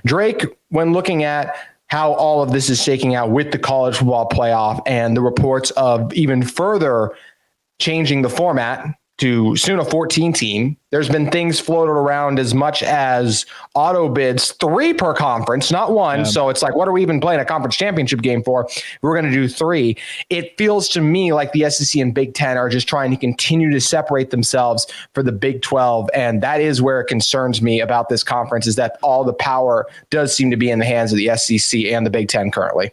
Drake, when looking at how all of this is shaking out with the college football playoff and the reports of even further changing the format to soon a 14 team, there's been things floated around as much as auto bids, 3 per conference, not 1. Yeah. So it's like, what are we even playing a conference championship game for? We're going to do 3. It feels to me like the SEC and Big Ten are just trying to continue to separate themselves for the Big 12. And that is where it concerns me about this conference, is that all the power does seem to be in the hands of the SEC and the Big Ten currently.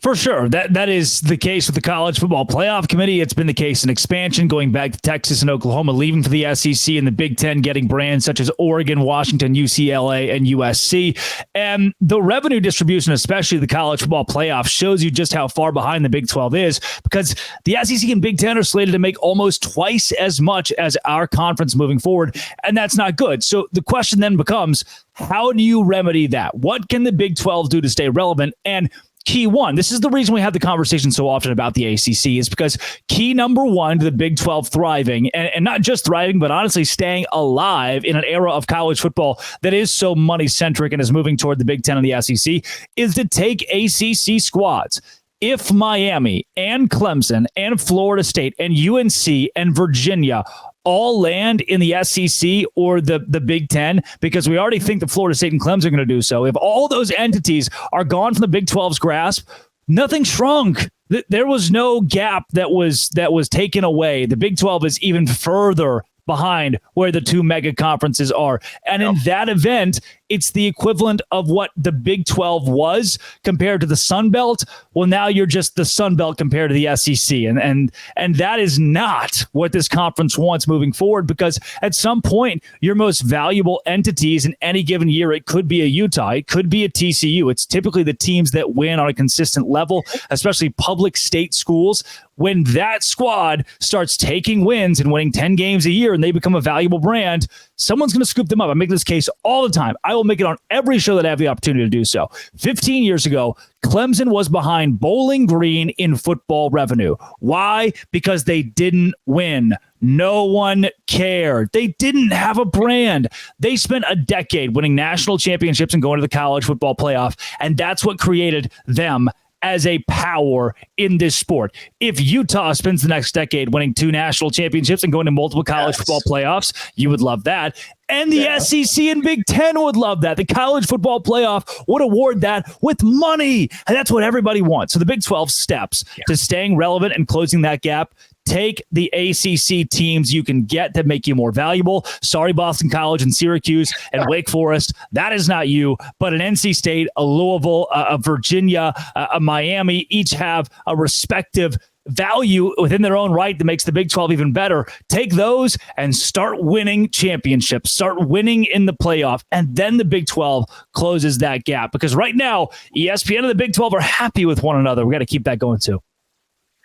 For sure. That is the case with the College Football Playoff Committee. It's been the case in expansion, going back to Texas and Oklahoma, leaving for the SEC, and the Big Ten getting brands such as Oregon, Washington, UCLA, and USC. And the revenue distribution, especially the College Football Playoff, shows you just how far behind the Big 12 is, because the SEC and Big Ten are slated to make almost twice as much as our conference moving forward, and that's not good. So the question then becomes, how do you remedy that? What can the Big 12 do to stay relevant? And key one, this is the reason we have the conversation so often about the ACC, is because key number one to the Big 12 thriving, and not just thriving, but honestly staying alive in an era of college football that is so money-centric and is moving toward the Big 10 and the SEC, is to take ACC squads. If Miami and Clemson and Florida State and UNC and Virginia all land in the SEC or the Big Ten, because we already think that Florida State and Clemson are going to do so, if all those entities are gone from the Big 12's grasp, nothing shrunk. There was no gap that was taken away. The Big 12 is even further behind where the 2 mega conferences are. And in that event, it's the equivalent of what the Big 12 was compared to the Sun Belt. Well, now you're just the Sun Belt compared to the SEC. And that is not what this conference wants moving forward, because at some point, your most valuable entities in any given year, it could be a Utah, it could be a TCU. It's typically the teams that win on a consistent level, especially public state schools. When that squad starts taking wins and winning 10 games a year and they become a valuable brand, someone's going to scoop them up. I make this case all the time. I will make it on every show that I have the opportunity to do so. 15 years ago, Clemson was behind Bowling Green in football revenue. Why? Because they didn't win. No one cared. They didn't have a brand. They spent a decade winning national championships and going to the college football playoff, and that's what created them as a power in this sport. If Utah spends the next decade winning 2 national championships and going to multiple college football playoffs, you would love that. And the SEC and Big Ten would love that. The college football playoff would award that with money. And that's what everybody wants. So the Big 12 steps to staying relevant and closing that gap. Take the ACC teams you can get that make you more valuable. Sorry, Boston College and Syracuse and Wake Forest. That is not you. But an NC State, a Louisville, a Virginia, a Miami each have a respective value within their own right that makes the Big 12 even better. Take those and start winning championships. Start winning in the playoff. And then the Big 12 closes that gap. Because right now, ESPN and the Big 12 are happy with one another. We got to keep that going too.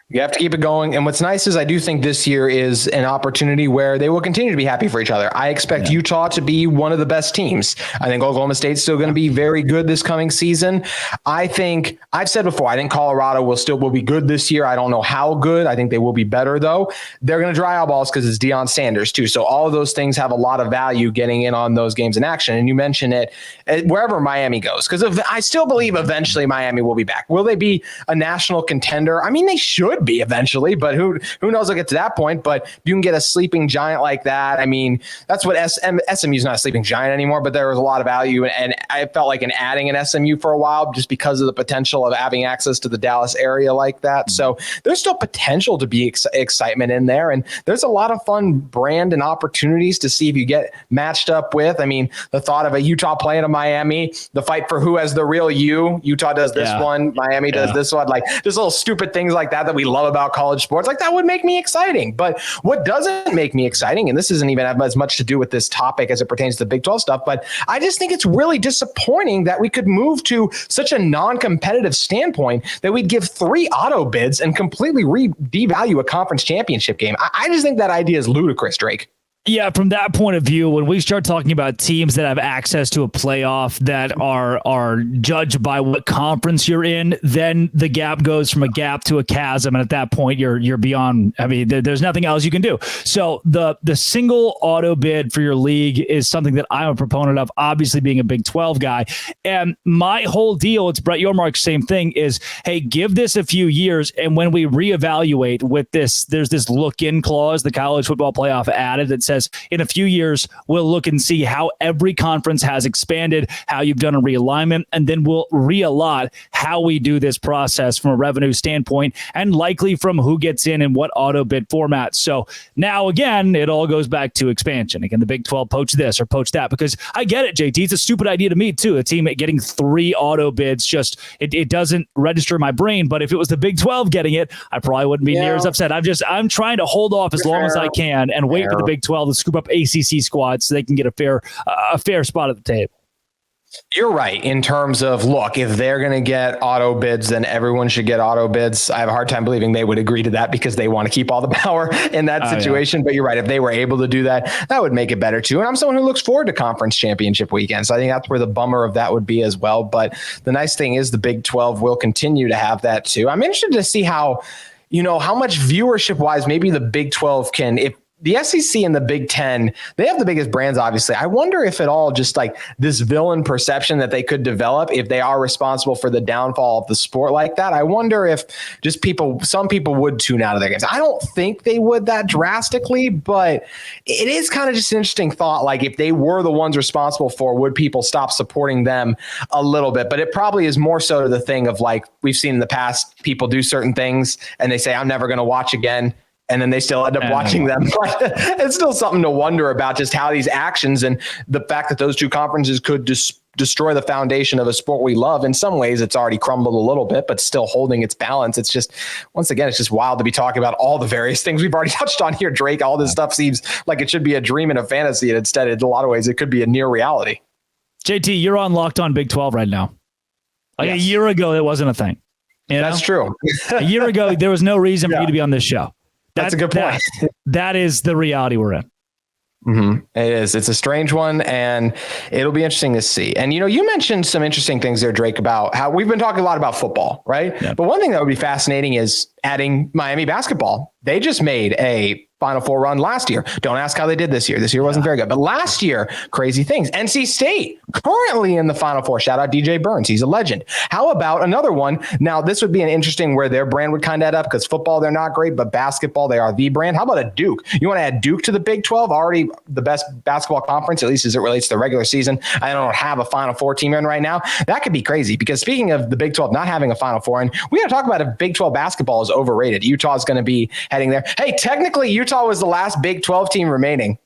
You have to keep it going. And what's nice is I do think this year is an opportunity where they will continue to be happy for each other. I expect Utah to be one of the best teams. I think Oklahoma State's still going to be very good this coming season. I think I've said before, I think Colorado will be good this year. I don't know how good. I think they will be better though. They're going to dry eyeballs because it's Deion Sanders too. So all of those things have a lot of value getting in on those games in action. And you mentioned it wherever Miami goes, because I still believe eventually Miami will be back. Will they be a national contender? I mean, they should be eventually, but who knows? I'll get to that point. But you can get a sleeping giant like that. I mean, that's what SMU's not a sleeping giant anymore, but there was a lot of value. And I felt like in adding an SMU for a while, just because of the potential of having access to the Dallas area like that. So there's still potential to be excitement in there. And there's a lot of fun brand and opportunities to see if you get matched up with. I mean, the thought of a Utah playing a Miami, the fight for who has the real you. Utah does this one, Miami does this one. Like just little stupid things like that we love about college sports. Like that would make me exciting. But what doesn't make me exciting, and this isn't even have as much to do with this topic as it pertains to the Big 12 stuff, but I just think it's really disappointing that we could move to such a non-competitive standpoint that we'd give 3 auto bids and completely devalue a conference championship game. I just think that idea is ludicrous, Drake. Yeah, from that point of view, when we start talking about teams that have access to a playoff that are judged by what conference you're in, then the gap goes from a gap to a chasm, and at that point, you're beyond. I mean, there's nothing else you can do. So the single auto bid for your league is something that I'm a proponent of. Obviously, being a Big 12 guy, and my whole deal, it's Brett Yormark's same thing. Is hey, give this a few years, and when we reevaluate with this, there's this look-in clause the college football playoff added that says in a few years, we'll look and see how every conference has expanded, how you've done a realignment, and then we'll reallot how we do this process from a revenue standpoint and likely from who gets in and what auto bid format. So now, again, it all goes back to expansion. Again, the Big 12 poach this or poach that, because I get it, JT. It's a stupid idea to me, too. A team getting 3 auto bids, just it doesn't register in my brain. But if it was the Big 12 getting it, I probably wouldn't be near as upset. I'm trying to hold off as long as I can and wait for the Big 12 to scoop up ACC squads so they can get a fair spot at the table. You're right in terms of, look, if they're going to get auto bids, then everyone should get auto bids. I have a hard time believing they would agree to that because they want to keep all the power in that situation. Yeah. But you're right. If they were able to do that, that would make it better too. And I'm someone who looks forward to conference championship weekend. So I think that's where the bummer of that would be as well. But the nice thing is the Big 12 will continue to have that too. I'm interested to see how much viewership wise, maybe the Big 12 can, if the SEC and the Big 10, they have the biggest brands, obviously. I wonder if at all just like this villain perception that they could develop if they are responsible for the downfall of the sport like that. I wonder if just some people would tune out of their games. I don't think they would that drastically, but it is kind of just an interesting thought. Like if they were the ones responsible for, would people stop supporting them a little bit? But it probably is more so to the thing of like we've seen in the past, people do certain things and they say, I'm never going to watch again. And then they still end up watching them. It's still something to wonder about just how these actions and the fact that those two conferences could destroy the foundation of a sport we love. In some ways, it's already crumbled a little bit, but still holding its balance. It's just, once again, it's just wild to be talking about all the various things we've already touched on here, Drake. All this stuff seems like it should be a dream and a fantasy. And instead, in a lot of ways, it could be a near reality. JT, you're on Locked On Big 12 right now. Like a year ago, it wasn't a thing. That's true. A year ago, there was no reason for you to be on this show. That's a good point. That is the reality we're in. Mm-hmm. It is. It's a strange one, and it'll be interesting to see. And, you mentioned some interesting things there, Drake, about how we've been talking a lot about football, right? Yep. But one thing that would be fascinating is adding Miami basketball. They just made a Final Four run last year. Don't ask how they did this year. This year wasn't very good. But last year, crazy things. NC State currently in the Final Four. Shout out DJ Burns. He's a legend. How about another one? Now, this would be an interesting where their brand would kind of add up because football, they're not great, but basketball, they are the brand. How about a Duke? You want to add Duke to the Big 12? Already the best basketball conference, at least as it relates to the regular season. I don't have a Final Four team in right now. That could be crazy because speaking of the Big 12 not having a Final Four, and we got to talk about if Big 12 basketball is overrated. Utah's going to be heading there. Hey, technically, Utah was the last Big 12 team remaining.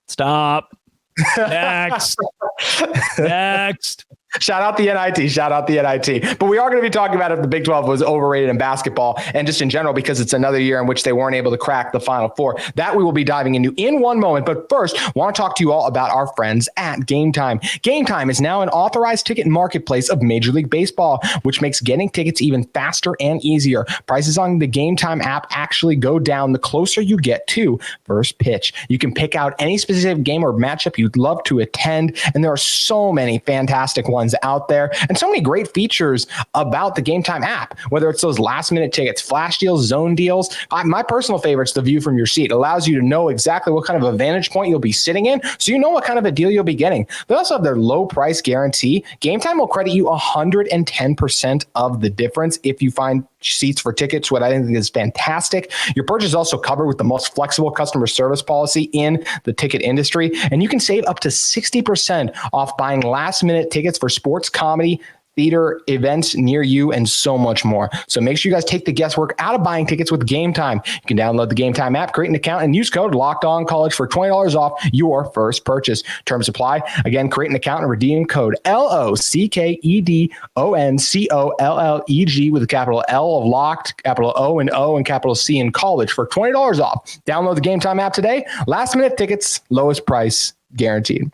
Stop. Next. Next. Shout out the NIT. But we are going to be talking about if the Big 12 was overrated in basketball and just in general, because it's another year in which they weren't able to crack the Final Four. That we will be diving into in one moment. But first, I want to talk to you all about our friends at Game Time. Game Time is now an authorized ticket marketplace of Major League Baseball, which makes getting tickets even faster and easier. Prices on the Game Time app actually go down the closer you get to first pitch. You can pick out any specific game or matchup you'd love to attend. And there are so many fantastic ones out there and so many great features about the Game Time app, whether it's those last minute tickets, flash deals, zone deals. My personal favorite is the view from your seat. It allows you to know exactly what kind of a vantage point you'll be sitting in, so you know what kind of a deal you'll be getting. They also have their low price guarantee. Game Time will credit you 110% of the difference if you find seats for tickets, what I think is fantastic. Your purchase is also covered with the most flexible customer service policy in the ticket industry, and you can save up to 60% off buying last minute tickets for sports, comedy, theater, events near you, and so much more. So make sure you guys take the guesswork out of buying tickets with Game Time. You can download the Game Time app, create an account, and use code LOCKEDONCollege for $20 off your first purchase. Terms apply. Again, create an account and redeem code LOCKEDONCOLLEG with a capital L of locked, capital O and capital C in college for $20 off. Download the Game Time app today. Last minute tickets, lowest price guaranteed.